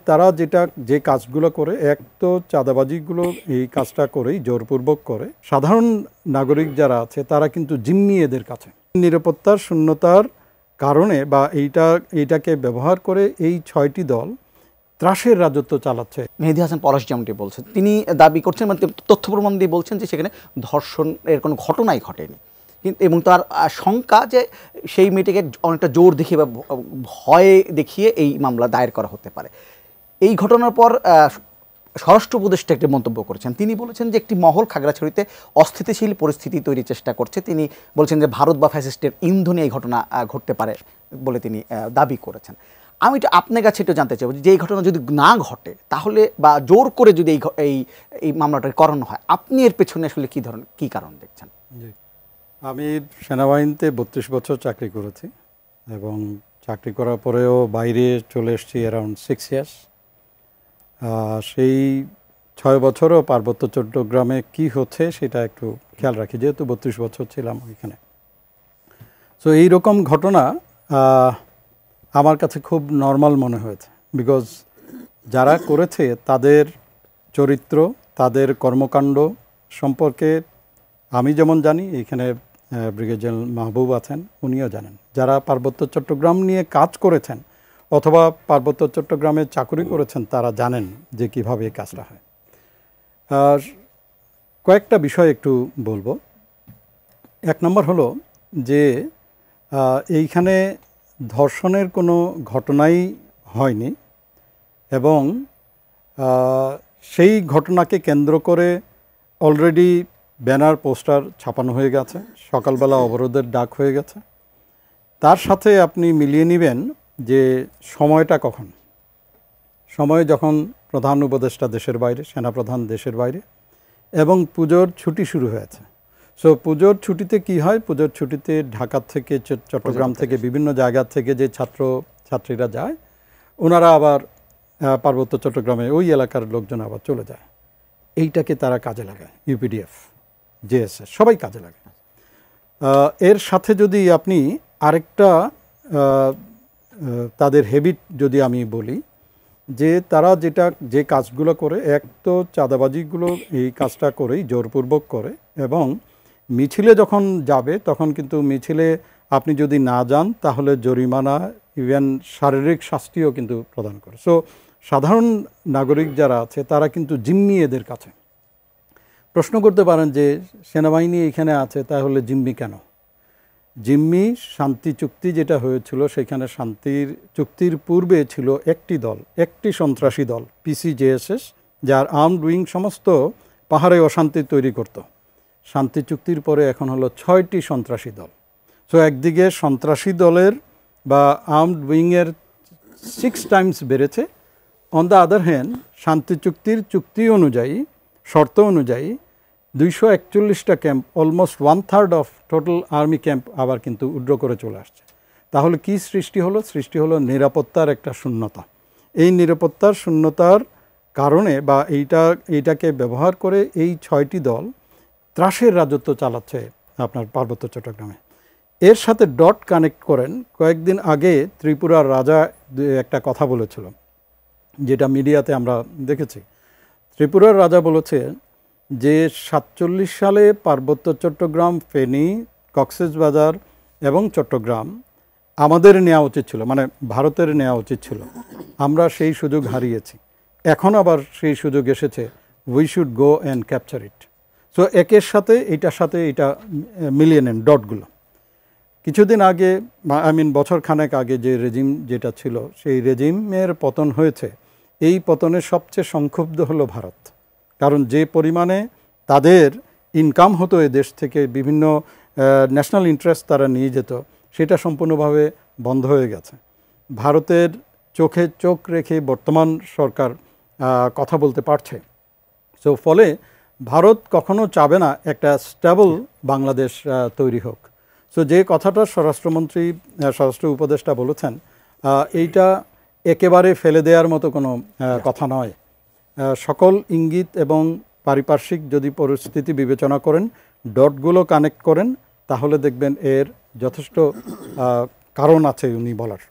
তারা যে কাজগুলো করে, এক তো চাঁদাবাজিগুলো এই কাজটা করেই জোরপূর্বক করে, সাধারণ নাগরিক যারা আছে তারা কিন্তু জিম্মি এদের কাছে। নিরাপত্তার শূন্যতার কারণে বা এইটাকে ব্যবহার করে এই 6টি দল ত্রাসের রাজত্ব চালাচ্ছে। মেহেদী হাসান পলাশ যেমনটি বলছেন, তিনি দাবি করছেন, মানে তথ্য প্রমাণ দিয়ে বলছেন যে সেখানে ধর্ষণের কোনো ঘটনাই ঘটেনি, কিন্তু এবং তার শঙ্কা যে সেই মেয়েটিকে অনেকটা জোর দেখিয়ে বা ভয় দেখিয়ে এই মামলা দায়ের করা হতে পারে। এই ঘটনার পর স্বরাষ্ট্র উপদেষ্টা একটি মন্তব্য করেছেন। তিনি বলেছেন যে একটি মহল খাগড়াছড়িতে অস্থিতিশীল পরিস্থিতি তৈরির চেষ্টা করছে। তিনি বলছেন যে ভারত বা ফ্যাসিস্টের ইন্ধনে এই ঘটনা ঘটতে পারে বলে তিনি দাবি করেছেন। আমি তো আপনার কাছে একটু জানতে চাইব যে এই ঘটনা যদি না ঘটে তাহলে, বা জোর করে যদি এই মামলাটা করানো হয়, আপনি এর পেছনে আসলে কী কারণ দেখছেন? আমি সেনাবাহিনীতে 32 বছর চাকরি করেছি এবং চাকরি করার পরেও বাইরে চলে এসেছি অ্যারাউন্ড 6 ইয়ার্স। সেই 6 বছরও পার্বত্য চট্টগ্রামে কি হচ্ছে সেটা একটু খেয়াল রাখি, যেহেতু 32 বছর ছিলাম ওইখানে। সো এইরকম ঘটনা আমার কাছে খুব নর্মাল মনে হয়েছে, বিকজ যারা করেছে তাদের চরিত্র, তাদের কর্মকাণ্ড সম্পর্কে আমি যেমন জানি, এখানে ব্রিগেডিয়ার জেনারেল মাহবুব আছেন, উনিও জানেন। যারা পার্বত্য চট্টগ্রাম নিয়ে কাজ করেছেন অথবা পার্বত্য চট্টগ্রামে চাকুরি করেছেন তারা জানেন যে কীভাবে এই কাজটা হয়। কয়েকটা বিষয় একটু বলবো। 1 নম্বর হলো যে এইখানে ধর্ষণের কোনো ঘটনাই হয়নি এবং সেই ঘটনাকে কেন্দ্র করে অলরেডি ব্যানার পোস্টার ছাপানো হয়ে গেছে, সকালবেলা অবরোধের ডাক হয়ে গেছে। তার সাথে আপনি মিলিয়ে নেবেন যে সময়টা কখন, সময় যখন প্রধান উপদেষ্টা দেশের বাইরে, সেনাপ্রধান দেশের বাইরে, এবং পুজোর ছুটি শুরু হয়েছে। সো পুজোর ছুটিতে কি হয়, পুজোর ছুটিতে ঢাকা থেকে, চট্টগ্রাম থেকে, বিভিন্ন জায়গা থেকে যে ছাত্রীরা যায়, ওনারা আবার পার্বত্য চট্টগ্রামে ওই এলাকার লোকজন আবার চলে যায়। এইটাকে তারা কাজে লাগায়, ইউপিডিএফ, জেএসএস সবাই কাজে লাগায়। এর সাথে যদি আপনি আরেকটা তাদের হ্যাবিট যদি আমি বলি, যে তারা যে কাজগুলো করে, এক তো চাঁদাবাজিগুলো এই কাজটা করেই জোরপূর্বক করে, এবং মিছিলে যখন যাবে তখন কিন্তু মিছিলে আপনি যদি না যান তাহলে জরিমানা, ইভেন শারীরিক শাস্তিও কিন্তু প্রদান করে। সো সাধারণ নাগরিক যারা আছে তারা কিন্তু জিম্মি এদের কাছে। প্রশ্ন করতে পারেন যে সেনাবাহিনী এখানে আছে, তাহলে জিম্মি কেন? জিম্মি শান্তি চুক্তি যেটা হয়েছিল, সেখানে শান্তির চুক্তির পূর্বে ছিল একটি সন্ত্রাসী দল, পিসিজেএসএস, যার আর্মড উইং সমস্ত পাহাড়ে অশান্তি তৈরি করত। শান্তি চুক্তির পরে এখন হলো 6টি সন্ত্রাসী দল। সো একদিকে সন্ত্রাসী দলের বা আর্মড উইংয়ের 6 টাইমস বেড়েছে। অন দ্য আদার হ্যান্ড, শান্তি চুক্তি অনুযায়ী, শর্ত অনুযায়ী 241টা camp, almost 1/3 of total army camp আবার কিন্তু উইথড্র করে চলে আসছে। তাহলে কি সৃষ্টি হলো? সৃষ্টি হলো নিরাপত্তার একটা শূন্যতা। এই নিরাপত্তার শূন্যতার কারণে বা এইটাকে ব্যবহার করে এই 6টি দল ত্রাসের রাজত্ব চালাচ্ছে আপনার পার্বত্য চট্টগ্রামে। এর সাথে ডট কানেক্ট করেন, কয়েকদিন আগে ত্রিপুরার রাজা একটা কথা বলেছিল, যেটা মিডিয়াতে আমরা দেখেছি। ত্রিপুরার রাজা বলেছে যে 47 সালে পার্বত্য চট্টগ্রাম, ফেনী, কক্সবাজার এবং চট্টগ্রাম আমাদের নেওয়া উচিত ছিল, মানে ভারতের নেওয়া উচিত ছিল। আমরা সেই সুযোগ হারিয়েছি। এখন আবার সেই সুযোগ এসেছে, we should go and capture it. So একের সাথে এইটা মিলিয়ে নেন ডটগুলো। কিছুদিন আগে, বছরখানেক আগে যে রেজিম যেটা ছিল, সেই রেজিমের পতন হয়েছে। এই পতনের সবচেয়ে সংক্ষুব্ধ হলো ভারত, কারণ যে পরিমাণে তাদের ইনকাম হতো এ দেশ থেকে, বিভিন্ন ন্যাশনাল ইন্টারেস্ট তারা নিয়ে যেত, সেটা সম্পূর্ণভাবে বন্ধ হয়ে গেছে। ভারতের চোখে চোখ রেখে বর্তমান সরকার কথা বলতে পারছে। সো ফলে ভারত কখনো চাবে না একটা স্টেবল বাংলাদেশ তৈরি হোক। সো যে কথাটা স্বরাষ্ট্র উপদেষ্টা বলেছেন, এইটা একেবারে ফেলে দেওয়ার মতো কোনো কথা নয়। সকল ইঙ্গিত এবং পারিপার্শ্বিক যদি পরিস্থিতি বিবেচনা করেন, ডটগুলো কানেক্ট করেন, তাহলে দেখবেন এর যথেষ্ট কারণ আছে উনি বলার।